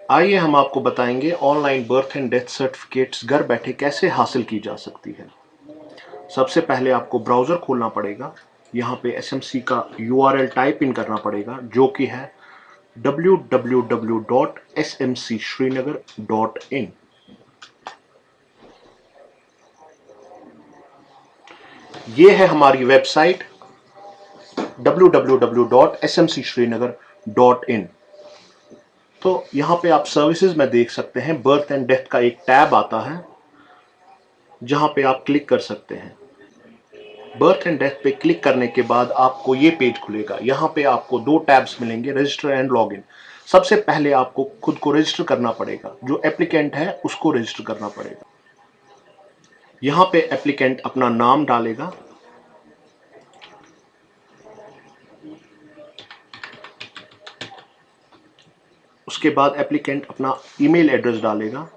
आइए हम आपको बताएंगे online birth and death certificates घर बैठे कैसे हासिल की जा सकती है। सबसे पहले आपको ब्राउज़र खोलना पड़ेगा। यहाँ पे एसएमसी का URL टाइप इन करना पड़ेगा जो कि है www.smcsrinagar.in। ये है हमारी वेबसाइट www.smcsrinagar.in। तो यहाँ पे आप सर्विसेज में देख सकते हैं, बर्थ एंड डेथ का एक टैब आता है जहाँ पे आप क्लिक कर सकते हैं। बर्थ एंड डेथ पे क्लिक करने के बाद आपको ये पेज खुलेगा। यहाँ पे आपको दो टैब्स मिलेंगे, रजिस्टर एंड लॉगिन। सबसे पहले आपको खुद को रजिस्टर करना पड़ेगा, जो एप्लीकेंट है उसको रजिस्टर करना पड़ेगा। यहाँ पे एप्लीकेंट अपना नाम डालेगा, उसके बाद एप्लीकेंट अपना ईमेल एड्रेस डालेगा,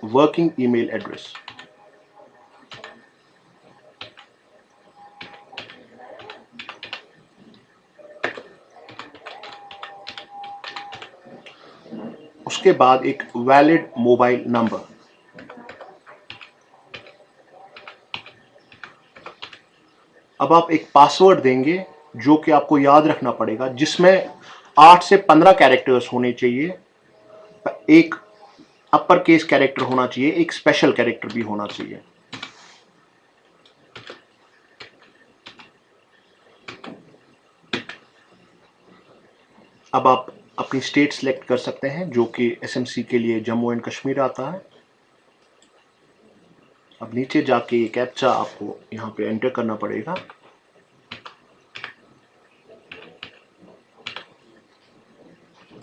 वर्किंग ईमेल एड्रेस। उसके बाद एक वैलिड मोबाइल नंबर। अब आप एक पासवर्ड देंगे जो कि आपको याद रखना पड़ेगा, जिसमें 8 से 15 कैरेक्टर्स होने चाहिए। एक अपर केस कैरेक्टर होना चाहिए, एक स्पेशल कैरेक्टर भी होना चाहिए। अब आप अपनी स्टेट सिलेक्ट कर सकते हैं, जो कि एसएमसी के लिए जम्मू एंड कश्मीर आता है। अब नीचे जाके ये कैप्चा आपको यहाँ पे एंटर करना पड़ेगा।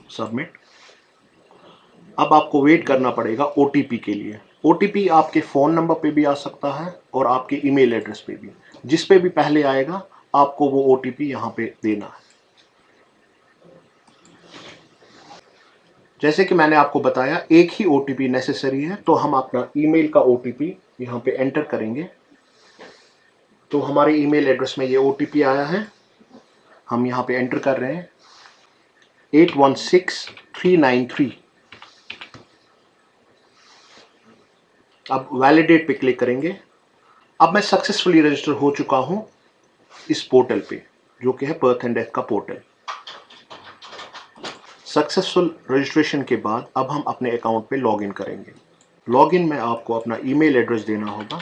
सबमिट। अब आपको वेट करना पड़ेगा ओटीपी के लिए। ओटीपी आपके फ़ोन नंबर पे भी आ सकता है और आपके ईमेल एड्रेस पे भी। जिस पे भी पहले आएगा आपको वो ओटीपी यहाँ पे देना है। जैसे कि मैंने आपको बताया, एक ही ओटीपी नेसेसरी है, तो हम अपना ईमेल का ओटीपी यहाँ पे एंटर करेंगे। तो हमारे ईमेल एड्रेस में ये ओटीपी आया है, हम यहाँ पे एंटर कर रहे हैं 816393। अब वैलिडेट पे क्लिक करेंगे। अब मैं सक्सेसफुली रजिस्टर हो चुका हूं इस पोर्टल पे, जो कि है बर्थ एंड डेथ का पोर्टल। सक्सेसफुल रजिस्ट्रेशन के बाद अब हम अपने अकाउंट पे लॉगिन करेंगे। लॉगिन में आपको अपना ईमेल एड्रेस देना होगा,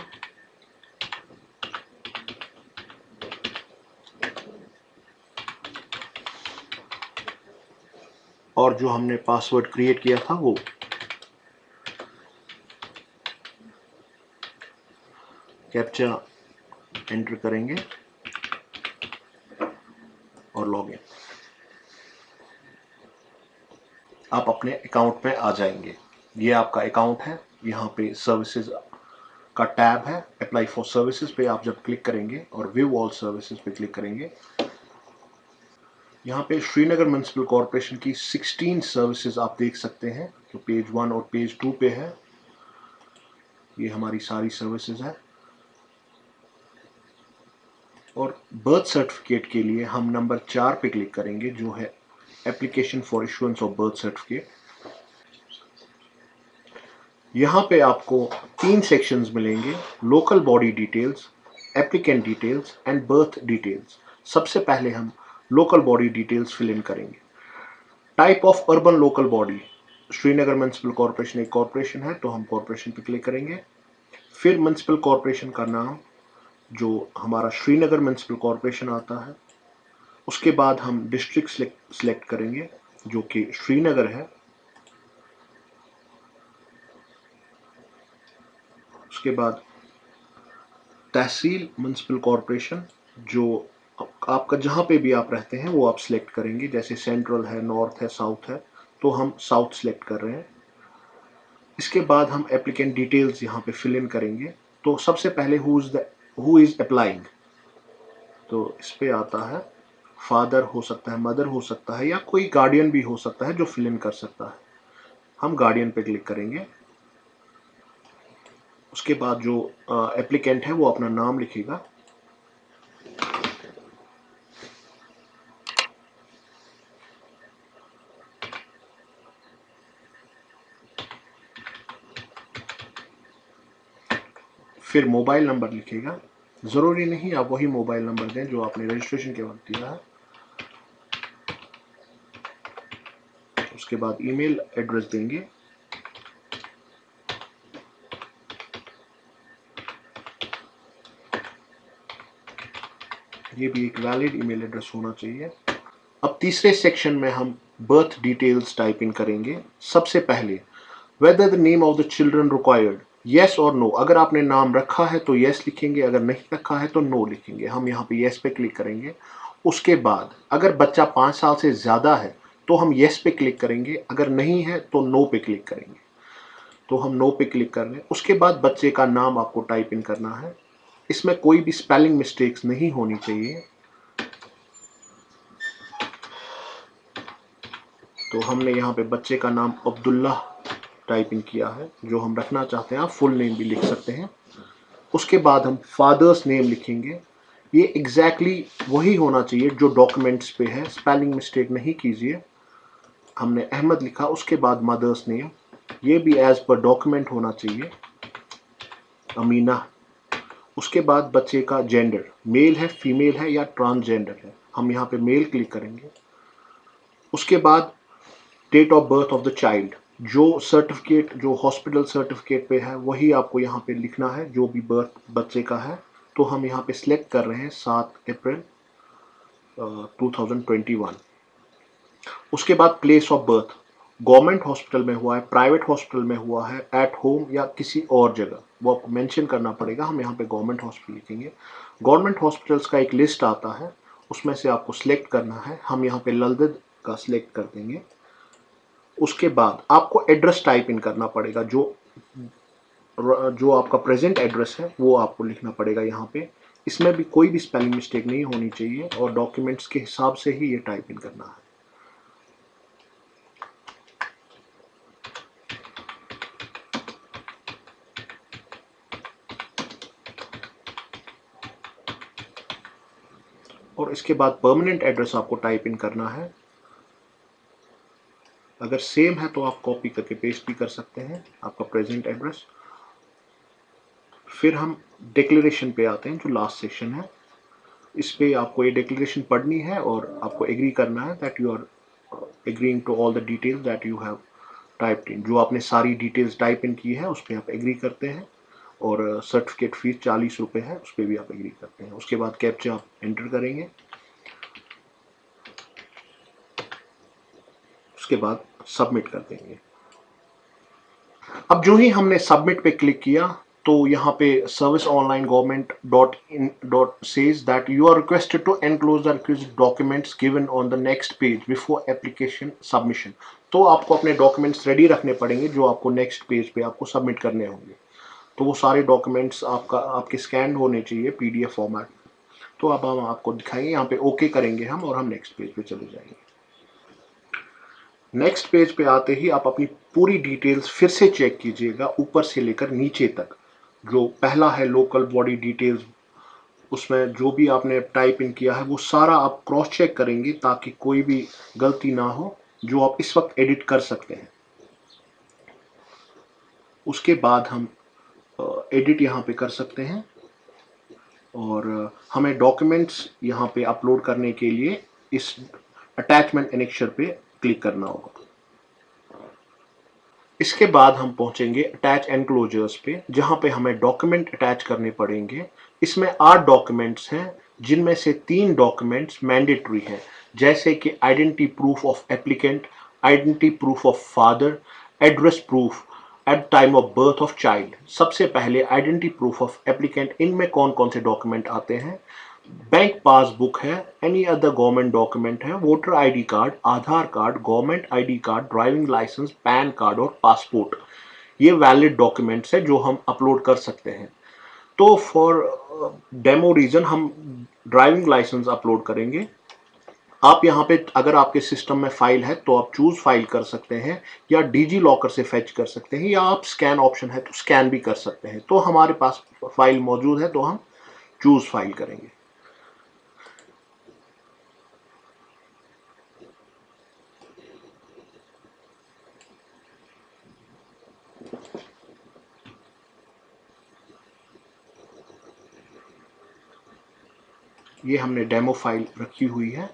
और जो हमने पासवर्ड क्रिएट किया था वो। कैप्चा एंटर करेंगे और लॉगिन। आप अपने अकाउंट में आ जाएंगे। ये आपका अकाउंट है। यहाँ पे सर्विसेज का टैब है, अप्लाई फॉर सर्विसेज पे आप जब क्लिक करेंगे और व्यू ऑल सर्विसेज पे क्लिक करेंगे, यहाँ पे श्रीनगर म्युनिसिपल कॉरपोरेशन की 16 सर्विसेज आप देख सकते हैं, जो पेज 1 और पेज 2 पे है। ये हमारी सारी सर्विसेज है। और बर्थ सर्टिफिकेट के लिए हम नंबर 4 पे क्लिक करेंगे, जो है application for issuance of birth certificate. यहाँ पे आपको 3 सेक्शंस मिलेंगे, local body details, applicant details and birth details. सबसे पहले हम local body details fill in करेंगे। Type of urban local body, Srinagar municipal corporation एक कॉरपोरेशन है, तो हम कॉरपोरेशन पे क्लिक करेंगे। फिर म्युनिसिपल कॉरपोरेशन का नाम, जो हमारा श्रीनगर म्युनिसिपल कॉरपोरेशन आता है। उसके बाद हम डिस्ट्रिक्ट सिलेक्ट करेंगे, जो कि श्रीनगर है। उसके बाद तहसील म्युनिसिपल कॉरपोरेशन, जो आपका जहाँ पे भी आप रहते हैं वो आप सिलेक्ट करेंगे। जैसे सेंट्रल है, नॉर्थ है, साउथ है, तो हम साउथ सिलेक्ट कर रहे हैं। इसके बाद हम एप्लीकेंट डिटेल्स यहाँ पे फिल इन करेंगे। तो सबसे पहले हु इज अप्लाइंग, तो इस पे आता है फादर हो सकता है, मदर हो सकता है, या कोई गार्डियन भी हो सकता है जो फिल इन कर सकता है। हम गार्डियन पे क्लिक करेंगे। उसके बाद जो एप्लीकेंट है वो अपना नाम लिखेगा। फिर मोबाइल नंबर लिखेगा, ज़रूरी नहीं आप वही मोबाइल नंबर दें जो आपने रजिस्ट्रेशन के वक्त दिया है। उसके बाद ईमेल एड्रेस देंगे, ये भी एक वैलिड ईमेल एड्रेस होना चाहिए। अब तीसरे सेक्शन में हम बर्थ डिटेल्स टाइप इन करेंगे। सबसे पहले whether the name of the children required, yes और नो। अगर आपने नाम रखा है तो येस लिखेंगे, अगर नहीं रखा है तो नो लिखेंगे। हम यहाँ पे येस पे क्लिक करेंगे। उसके बाद अगर बच्चा 5 साल से ज़्यादा है तो हम येस पे क्लिक करेंगे, अगर नहीं है तो नो पे क्लिक करेंगे। तो हम नो पे क्लिक कर रहे हैं। उसके बाद बच्चे का नाम आपको टाइप इन करना है। इसमें कोई भी स्पेलिंग मिस्टेक्स नहीं होनी चाहिए। तो हमने यहाँ पे बच्चे का नाम अब्दुल्ला टाइप इन किया है, जो हम रखना चाहते हैं। आप फुल नेम भी लिख सकते हैं। उसके बाद हम फादर्स नेम लिखेंगे। ये एग्जैक्टली वही होना चाहिए जो डॉक्यूमेंट्स पे है, स्पेलिंग मिस्टेक नहीं कीजिए। हमने अहमद लिखा। उसके बाद मदर्स नेम, ये भी एज पर डॉक्यूमेंट होना चाहिए, अमीना। उसके बाद बच्चे का जेंडर, मेल है, फीमेल है या ट्रांसजेंडर है। हम यहाँ पे मेल क्लिक करेंगे। उसके बाद date of birth of the child, जो सर्टिफिकेट, जो हॉस्पिटल सर्टिफिकेट पे है वही आपको यहाँ पे लिखना है, जो भी बर्थ बच्चे का है। तो हम यहाँ पे सिलेक्ट कर रहे हैं 7 अप्रैल 2021। उसके बाद place of birth, government hospital में हुआ है, प्राइवेट हॉस्पिटल में हुआ है, एट होम या किसी और जगह, वो आपको मेंशन करना पड़ेगा। हम यहाँ पे गवर्नमेंट हॉस्पिटल लिखेंगे। गवर्नमेंट हॉस्पिटल्स का एक लिस्ट आता है, उसमें से आपको सिलेक्ट करना है। हम यहाँ पे ललदद का सिलेक्ट कर देंगे। उसके बाद आपको एड्रेस टाइप इन करना पड़ेगा, जो आपका प्रेजेंट एड्रेस है वो आपको लिखना पड़ेगा यहाँ पे। इसमें भी कोई भी स्पेलिंग मिस्टेक नहीं होनी चाहिए और डॉक्यूमेंट्स के हिसाब से ही ये टाइप इन करना है। और इसके बाद परमानेंट एड्रेस आपको टाइप इन करना है। अगर सेम है तो आप कॉपी करके पेस्ट भी कर सकते हैं, आपका प्रेजेंट एड्रेस। फिर हम डिक्लेरेशन पे आते हैं, जो लास्ट सेक्शन है। इस पे आपको ये डिक्लेरेशन पढ़नी है और आपको एग्री करना है that you are agreeing to all the details that you have typed in. जो आपने सारी डिटेल्स टाइप इन की है उस पर आप एग्री करते हैं। और सर्टिफिकेट फीस 40 रुपये है, उस पर भी आप एग्री करते हैं। उसके बाद कैप्चा आप एंटर करेंगे। उसके बाद सबमिट कर देंगे। अब जो ही हमने सबमिट पे क्लिक किया तो यहाँ पे service online government dot in dot says that you are requested to enclose the requisite documents given on the next page before application submission. तो आपको अपने डॉक्यूमेंट्स रेडी रखने पड़ेंगे जो आपको नेक्स्ट पेज पे आपको सबमिट करने होंगे। तो वो सारे डॉक्यूमेंट्स आपके स्कैन होने चाहिए पीडीएफ फॉर्मेट। तो अब हम आपको दिखाएंगे, यहाँ पे ओके करेंगे हम और हम नेक्स्ट पेज पे चले जाएंगे। नेक्स्ट पेज पे आते ही आप अपनी पूरी डिटेल्स फिर से चेक कीजिएगा, ऊपर से लेकर नीचे तक। जो पहला है लोकल बॉडी डिटेल्स, उसमें जो भी आपने टाइप इन किया है वो सारा आप क्रॉस चेक करेंगे ताकि कोई भी गलती ना हो, जो आप इस वक्त एडिट कर सकते हैं। उसके बाद हम एडिट यहाँ पे कर सकते हैं और हमें डॉक्यूमेंट्स यहाँ पे अपलोड करने के लिए इस अटैचमेंट एनेक्चर पे क्लिक करना होगा। इसके बाद हम पहुंचेंगे अटैच एनक्लोजर्स पे, जहां पे हमें डॉक्यूमेंट अटैच करने पड़ेंगे। इसमें 8 डॉक्यूमेंट्स हैं, जिनमें से 3 डॉक्यूमेंट्स मैंडेटरी हैं, जैसे कि identity proof of applicant, identity proof of father, address proof at time of birth of child. सबसे पहले आइडेंटिटी प्रूफ ऑफ एप्लीकेंट, इनमें कौन कौन से डॉक्यूमेंट आते हैं? बैंक पासबुक है, एनी अदर गवर्नमेंट डॉक्यूमेंट है, voter ID card, Aadhaar card, government ID card, driving licence, PAN card और पासपोर्ट। ये वैलिड डॉक्यूमेंट्स है जो हम अपलोड कर सकते हैं। तो फॉर डेमो रीजन हम ड्राइविंग लाइसेंस अपलोड करेंगे। आप यहाँ पे अगर आपके सिस्टम में फाइल है तो आप चूज फाइल कर सकते हैं, या डिजी लॉकर से फेच कर सकते हैं, या आप स्कैन ऑप्शन है तो स्कैन भी कर सकते हैं। तो हमारे पास फाइल मौजूद है तो हम चूज फाइल करेंगे। ये हमने डेमो फाइल रखी हुई है,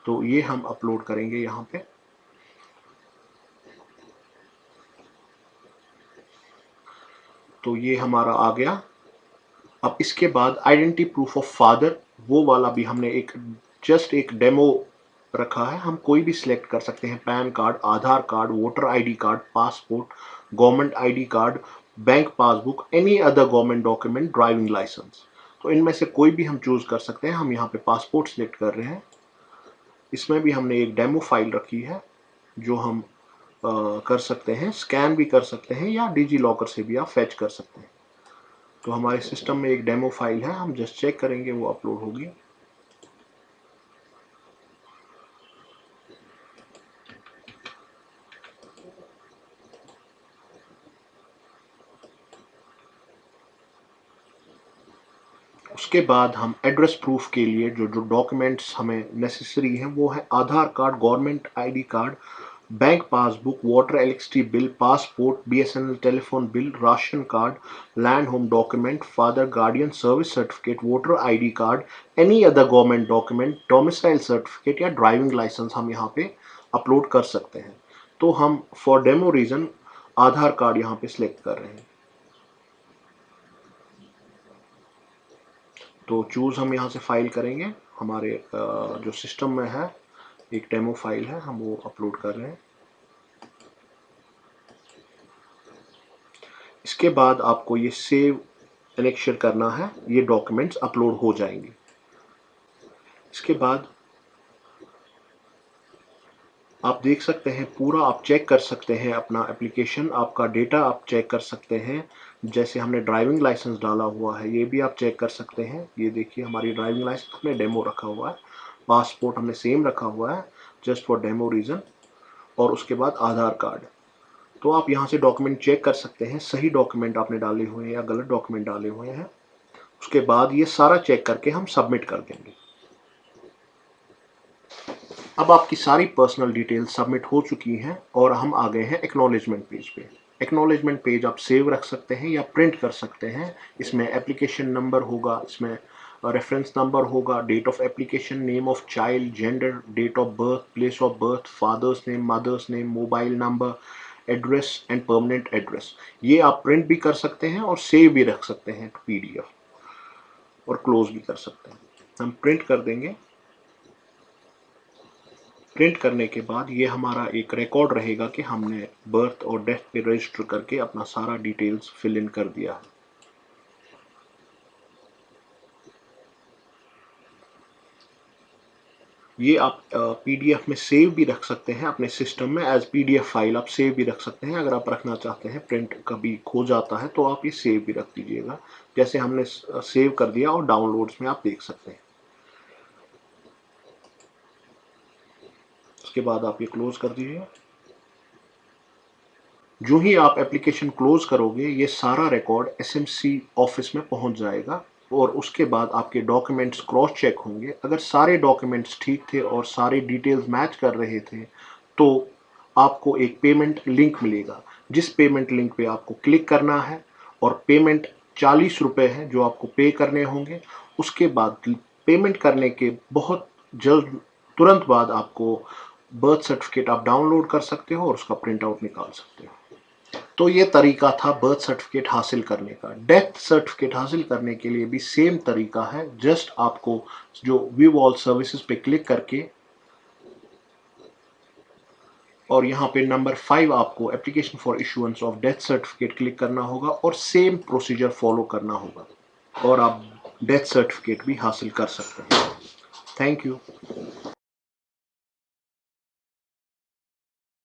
तो ये हम अपलोड करेंगे यहाँ पे। तो ये हमारा आ गया। अब इसके बाद आइडेंटिटी प्रूफ ऑफ फादर, वो वाला भी हमने जस्ट एक डेमो रखा है। हम कोई भी सिलेक्ट कर सकते हैं, PAN card, Aadhaar card, voter ID card, passport, government ID card, bank passbook, any other government document, driving licence. तो इनमें से कोई भी हम चूज कर सकते हैं। हम यहाँ पे पासपोर्ट सिलेक्ट कर रहे हैं। इसमें भी हमने एक डेमो फाइल रखी है जो हम कर सकते हैं, स्कैन भी कर सकते हैं या डिजी लॉकर से भी आप फैच कर सकते हैं। तो हमारे सिस्टम में एक डेमो फाइल है, हम जस्ट चेक करेंगे वो अपलोड होगी। उसके बाद हम एड्रेस प्रूफ के लिए जो जो डॉक्यूमेंट्स हमें नेसेसरी हैं वो है Aadhaar card, government ID card, bank passbook, water electricity bill, passport, BSNL telephone bill, ration card, land home document, father guardian service certificate, voter ID card, any other government document, domicile certificate या driving licence हम यहाँ पे upload कर सकते हैं। तो हम for demo reason Aadhaar card यहाँ पे सिलेक्ट कर रहे हैं। तो चूज हम यहाँ से फाइल करेंगे। हमारे जो सिस्टम में है एक डेमो फाइल है, हम वो अपलोड कर रहे हैं। इसके बाद आपको ये सेव एनेक्शन करना है, ये डॉक्यूमेंट्स अपलोड हो जाएंगे। इसके बाद आप देख सकते हैं पूरा, आप चेक कर सकते हैं अपना एप्लीकेशन, आपका डेटा आप चेक कर सकते हैं। जैसे हमने ड्राइविंग लाइसेंस डाला हुआ है, ये भी आप चेक कर सकते हैं। ये देखिए हमारी ड्राइविंग लाइसेंस हमने डेमो रखा हुआ है, पासपोर्ट हमने सेम रखा हुआ है जस्ट फॉर डेमो रीजन, और उसके बाद आधार कार्ड। तो आप यहाँ से डॉक्यूमेंट चेक कर सकते हैं, सही डॉक्यूमेंट आपने डाले हुए हैं या गलत डॉक्यूमेंट डाले हुए हैं। उसके बाद ये सारा चेक करके हम सबमिट कर देंगे। अब आपकी सारी पर्सनल डिटेल्स सबमिट हो चुकी हैं और हम आ गए हैं एक्नॉलेजमेंट पेज पे। एक्नॉलेजमेंट पेज आप सेव रख सकते हैं या प्रिंट कर सकते हैं। इसमें एप्लीकेशन नंबर होगा, इसमें रेफरेंस नंबर होगा, date of application, name of child, gender, date of birth, place of birth, father's name, mother's name, mobile number, address and permanent address. ये आप प्रिंट भी कर सकते हैं और सेव भी रख सकते हैं पीडीएफ, और क्लोज भी कर सकते हैं। हम प्रिंट कर देंगे। प्रिंट करने के बाद ये हमारा एक रिकॉर्ड रहेगा कि हमने बर्थ और डेथ पे रजिस्टर करके अपना सारा डिटेल्स फिल इन कर दिया है। ये आप पीडीएफ में सेव भी रख सकते हैं अपने सिस्टम में, एज पीडीएफ फाइल आप सेव भी रख सकते हैं। अगर आप रखना चाहते हैं, प्रिंट कभी खो जाता है तो आप ये सेव भी रख दीजिएगा। जैसे हमने सेव कर दिया और डाउनलोड्स में आप देख सकते हैं। उसके बाद आप ये क्लोज कर दीजिए। जो ही आप एप्लीकेशन क्लोज करोगे, ये सारा रिकॉर्ड एसएमसी ऑफिस में पहुंच जाएगा और उसके बाद आपके डॉक्यूमेंट्स क्रॉस चेक होंगे। अगर सारे डॉक्यूमेंट्स ठीक थे और सारे डिटेल्स मैच कर रहे थे तो आपको एक पेमेंट लिंक मिलेगा, जिस पेमेंट लिंक पे आपको क्लिक करना है और पेमेंट 40 रुपये है जो आपको पे करने होंगे। उसके बाद पेमेंट करने के बहुत जल्द, तुरंत बाद आपको बर्थ सर्टिफिकेट आप डाउनलोड कर सकते हो और उसका प्रिंट आउट निकाल सकते हो। तो ये तरीका था बर्थ सर्टिफिकेट हासिल करने का। डेथ सर्टिफिकेट हासिल करने के लिए भी सेम तरीका है। जस्ट आपको जो व्यू ऑल सर्विसेज पे क्लिक करके और यहाँ पे नंबर 5 आपको application for issuance of death certificate click करना होगा और सेम प्रोसीजर फॉलो करना होगा और आप डेथ सर्टिफिकेट भी हासिल कर सकते हैं। Thank you.